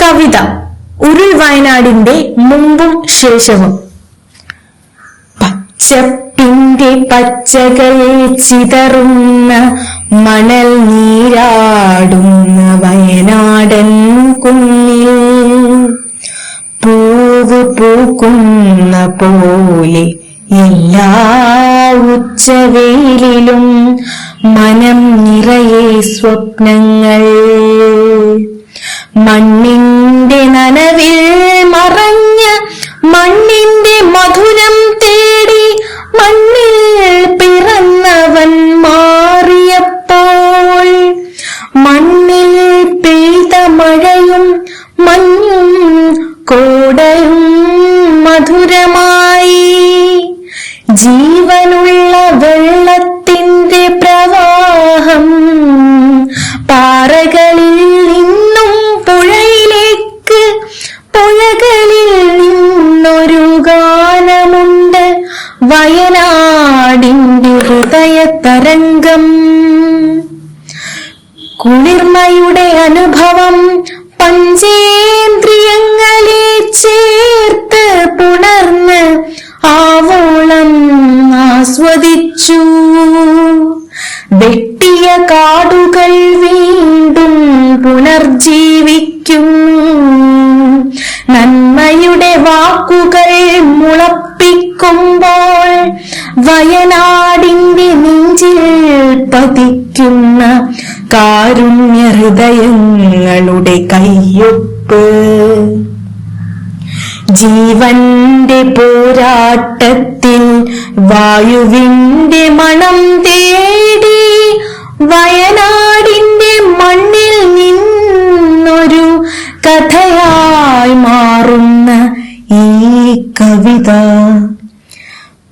കവിത ഉരുൾ വയനാടിന്റെ മുമ്പും ശേഷവും. പച്ചപ്പിന്റെ പച്ചകൾ ചിതറുന്ന മണൽ നീരാടുന്ന വയനാടൻ കുന്നിൽ പൂവ് പൂക്കുന്ന പോലെ എല്ലാ ഉച്ചവേലിലും മനം നിറയെ സ്വപ്നങ്ങൾ. മണ്ണിന്റെ നനവിൽ മറഞ്ഞ മണ്ണിന്റെ മധുരം തേടി മണ്ണിൽ പിറന്നവൻ മാറിയപ്പോൾ മണ്ണിൽ പെയ്ത മഴയും മഞ്ഞും കോടയും മധുരമായി. ജീവനുള്ള വെള്ളത്തിന്റെ പ്രവാഹം പാറകളിൽ നിന്നും പുഴയിലേക്ക്, പുഴകളിൽ നിന്നൊരു ഗാനമുണ്ട് വയനാടിന്റെ ഹൃദയതരംഗം. കുളിർമയുടെ അനുഭവം പഞ്ചേന്ദ്രിയങ്ങളെ ചേർത്ത് പുണർന്ന് ആവോളം ആസ്വദിച്ചു. വെട്ടിയ കാടുകൾ വീണ്ടും പുനർജീവിക്കുന്നു. നന്മയുടെ വാക്കുകൾ മുളപ്പിക്കുമ്പോൾ വയനാടിന്റെ നെഞ്ചിൽ പതിക്കുന്ന കാരുണ്യ ഹൃദയങ്ങളുടെ കയ്യൊപ്പ്. ജീവന്റെ പോരാട്ടത്തിൽ വായുവിന്റെ മണം തേടി വയനാടിന്റെ മണ്ണിൽ നിന്നൊരു കഥയായി മാറുന്ന ഈ കവിത.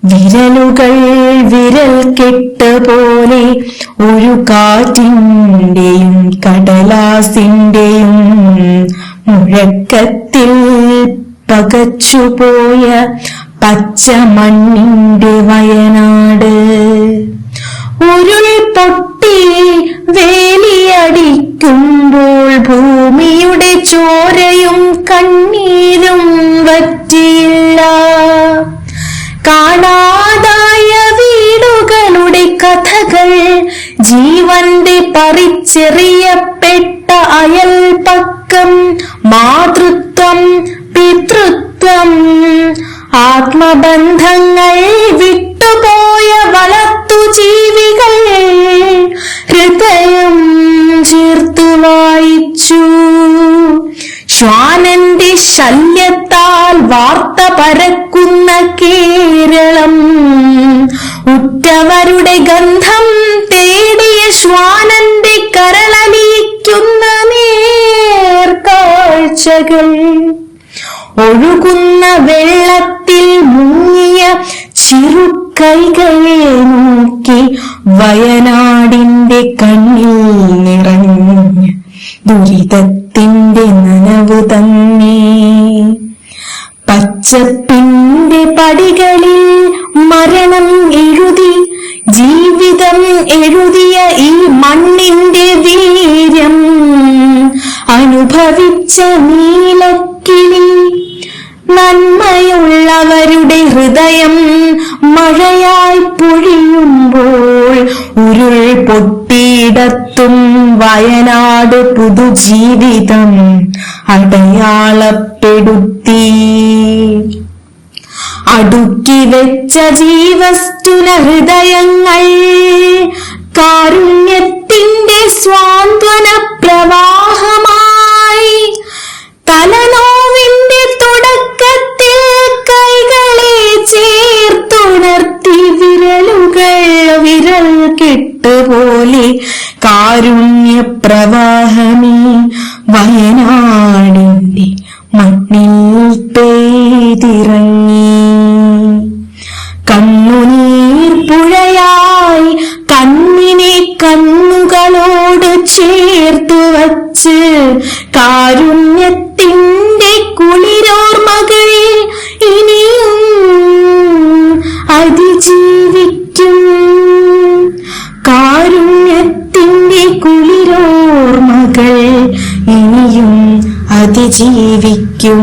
വിരലുകൾ വിരൽ കെട്ട് പോലെ ഒരു കാറ്റിന്റെയും കടലാസിന്റെയും മുഴക്കത്തിൽ പകച്ചുപോയ പച്ച മണ്ണിന്റെ വയനാട്. ഉരുൾ പൊട്ടി വേലിയടിക്കുമ്പോൾ ഭൂമിയുടെ ചോരയും കണ്ണീരും വറ്റിയില്ല. കാണാതായ വീടുകളുടെ കഥകൾ, ജീവന്റെ പറിച്ചെറിയപ്പെട്ട അയൽപക്കം, മാതൃത്വം, പിതൃത്വം, ആത്മബന്ധങ്ങൾ വിട്ടുപോയ വളർത്തു ജീവികൾ ഹൃദയം ചേർത്തു വായിച്ചു. ശ്വാനന്റെ ശല്യത്താൽ വാർത്ത പരക്കുന്ന കേരളം, ഉറ്റവരുടെ ഗന്ധം തേടിയ ശ്വാനന്റെ കരളലിയിക്കുന്ന നേർക്കാഴ്ചകൾ, ഒഴുകുന്ന വെള്ളത്തിൽ മുങ്ങിയ ചിറുകൈകളെ നോക്കി വയനാടിന്റെ കണ്ണിൽ നിറഞ്ഞ ദുരിതത്തിന്റെ നനവ് തന്നെ. പച്ചപ്പിന്റെ പടികളിൽ മരണം എഴുതി ജീവിതം എഴുതിയ ഈ മണ്ണിന്റെ വീര്യം അനുഭവിച്ച നീലക്കിളി, നന്മയുള്ളവരുടെ ഹൃദയം മഴയായി പൊഴിയുമ്പോൾ ഉരുൾ പൊട്ടിയിടത്തും വയനാട് പുതുജീവിതം അടയാളപ്പെടുത്തി. അടുക്കി വെച്ച ജീവസ്തുല ഹൃദയങ്ങൾ കാരുണ്യത്തിന്റെ സ്വാന്തന പ്രവാഹമായി. തലനോവിന്റെ തുടക്കത്തിൽ കൈകളെ ചേർത്തുണർത്തി വിരലുകൾ വിരൽ കെട്ടുപോലെ കാരുണ്യ പ്രവാഹമേ വയനാടിന്റെ മണ്ണിൽ പെയ്തിറങ്ങി. കണ്ണുനീർ പുഴയായി കണ്ണിനെ കണ്ണുകളോട് ചേർത്തു വച്ച് കാരുണ്യത്തിന്റെ കുളിരോർമകൾ ഇനിയും അതിജീവിക്കും. കാരുണ്യത്തിന്റെ കുളിരോർമകൾ ഇനിയും അതിജീവിക്കും.